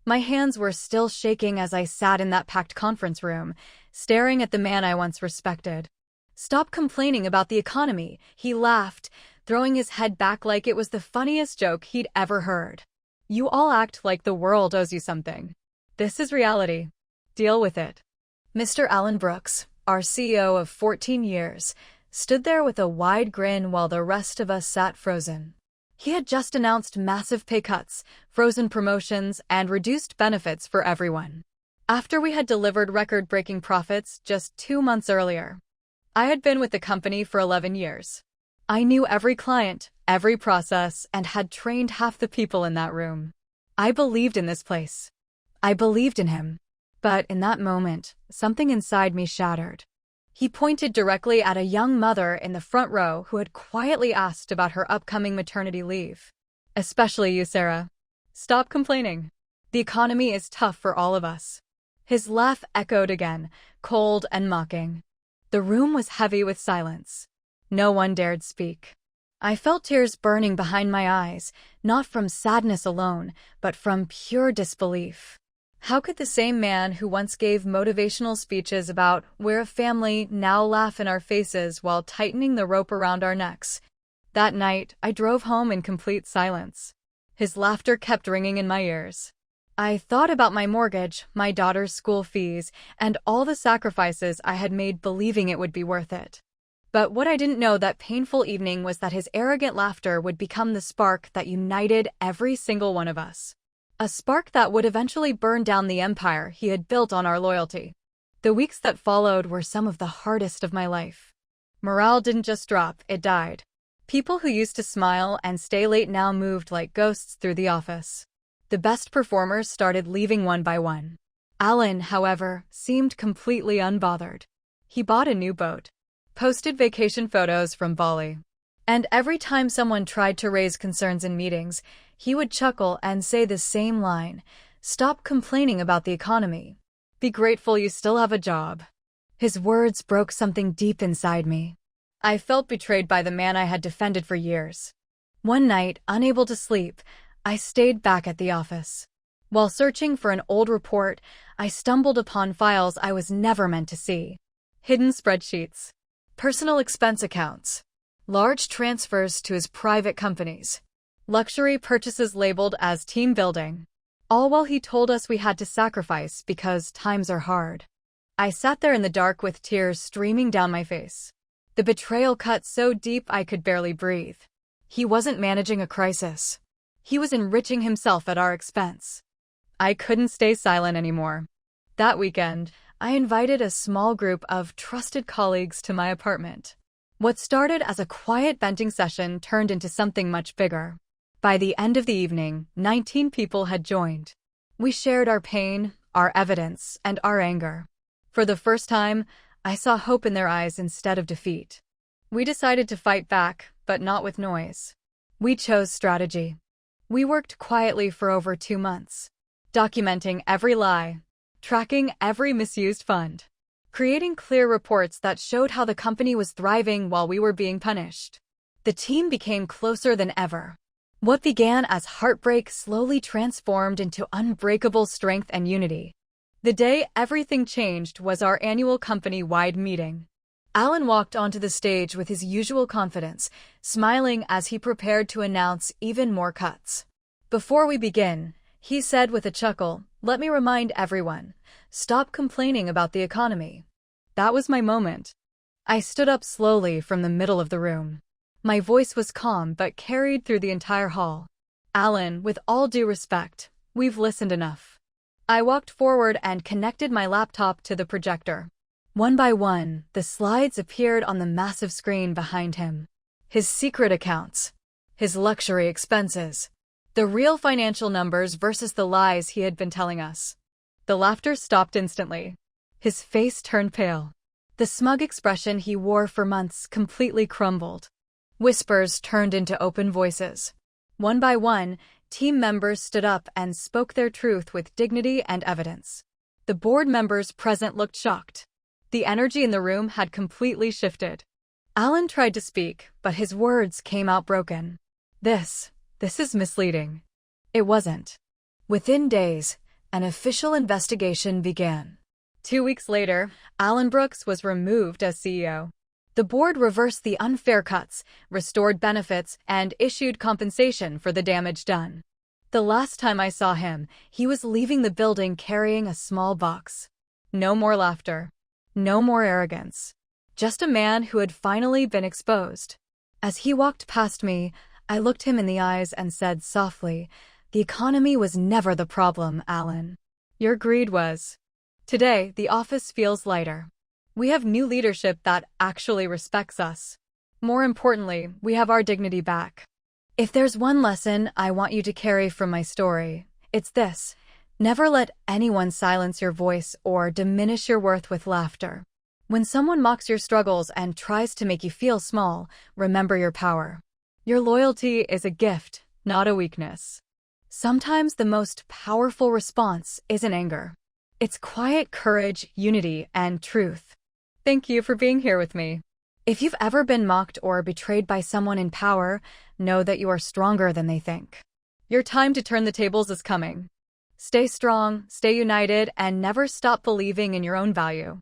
My hands were still shaking as I sat in that packed conference room, staring at the man I once respected. "Stop complaining about the economy," he laughed, throwing his head back like it was the funniest joke he'd ever heard. "You all act like the world owes you something. This is reality. Deal with it." Mr. Alan Brooks, our CEO of 14 years, stood there with a wide grin while the rest of us sat frozen. He had just announced massive pay cuts, frozen promotions, and reduced benefits for everyone, after we had delivered record-breaking profits just 2 months earlier. I had been with the company for 11 years. I knew every client, every process, and had trained half the people in that room. I believed in this place. I believed in him. But in that moment, something inside me shattered. He pointed directly at a young mother in the front row who had quietly asked about her upcoming maternity leave. "Especially you, Sarah. Stop complaining. The economy is tough for all of us." His laugh echoed again, cold and mocking. The room was heavy with silence. No one dared speak. I felt tears burning behind my eyes, not from sadness alone, but from pure disbelief. How could the same man who once gave motivational speeches about "we're a family" now laugh in our faces while tightening the rope around our necks? That night, I drove home in complete silence. His laughter kept ringing in my ears. I thought about my mortgage, my daughter's school fees, and all the sacrifices I had made believing it would be worth it. But what I didn't know that painful evening was that his arrogant laughter would become the spark that united every single one of us. A spark that would eventually burn down the empire he had built on our loyalty. The weeks that followed were some of the hardest of my life. Morale didn't just drop, it died. People who used to smile and stay late now moved like ghosts through the office. The best performers started leaving one by one. Alan, however, seemed completely unbothered. He bought a new boat, posted vacation photos from Bali. And every time someone tried to raise concerns in meetings, he would chuckle and say the same line: "Stop complaining about the economy. Be grateful you still have a job." His words broke something deep inside me. I felt betrayed by the man I had defended for years. One night, unable to sleep, I stayed back at the office. While searching for an old report, I stumbled upon files I was never meant to see. Hidden spreadsheets, personal expense accounts, large transfers to his private companies, luxury purchases labeled as team building, all while he told us we had to sacrifice because times are hard. I sat there in the dark with tears streaming down my face. The betrayal cut so deep I could barely breathe. He wasn't managing a crisis. He was enriching himself at our expense. I couldn't stay silent anymore. That weekend, I invited a small group of trusted colleagues to my apartment. What started as a quiet venting session turned into something much bigger. By the end of the evening, 19 people had joined. We shared our pain, our evidence, and our anger. For the first time, I saw hope in their eyes instead of defeat. We decided to fight back, but not with noise. We chose strategy. We worked quietly for over 2 months, documenting every lie, tracking every misused fund, creating clear reports that showed how the company was thriving while we were being punished. The team became closer than ever. What began as heartbreak slowly transformed into unbreakable strength and unity. The day everything changed was our annual company-wide meeting. Alan walked onto the stage with his usual confidence, smiling as he prepared to announce even more cuts. "Before we begin," he said with a chuckle, "let me remind everyone, stop complaining about the economy." That was my moment. I stood up slowly from the middle of the room. My voice was calm but carried through the entire hall. "Alan, with all due respect, we've listened enough." I walked forward and connected my laptop to the projector. One by one, the slides appeared on the massive screen behind him. His secret accounts, his luxury expenses, the real financial numbers versus the lies he had been telling us. The laughter stopped instantly. His face turned pale. The smug expression he wore for months completely crumbled. Whispers turned into open voices. One by one, team members stood up and spoke their truth with dignity and evidence. The board members present looked shocked. The energy in the room had completely shifted. Alan tried to speak, but his words came out broken. This is misleading." It wasn't. Within days, An official investigation began. 2 weeks later, Alan Brooks was removed as CEO. The board reversed the unfair cuts, restored benefits, and issued compensation for the damage done. The last time I saw him, he was leaving the building carrying a small box. No more laughter. No more arrogance. Just a man who had finally been exposed. As he walked past me, I looked him in the eyes and said softly, "The economy was never the problem, Alan. Your greed was." Today, the office feels lighter. We have new leadership that actually respects us. More importantly, we have our dignity back. If there's one lesson I want you to carry from my story, it's this: never let anyone silence your voice or diminish your worth with laughter. When someone mocks your struggles and tries to make you feel small, remember your power. Your loyalty is a gift, not a weakness. Sometimes the most powerful response isn't anger. It's quiet courage, unity, and truth. Thank you for being here with me. If you've ever been mocked or betrayed by someone in power, know that you are stronger than they think. Your time to turn the tables is coming. Stay strong, stay united, and never stop believing in your own value.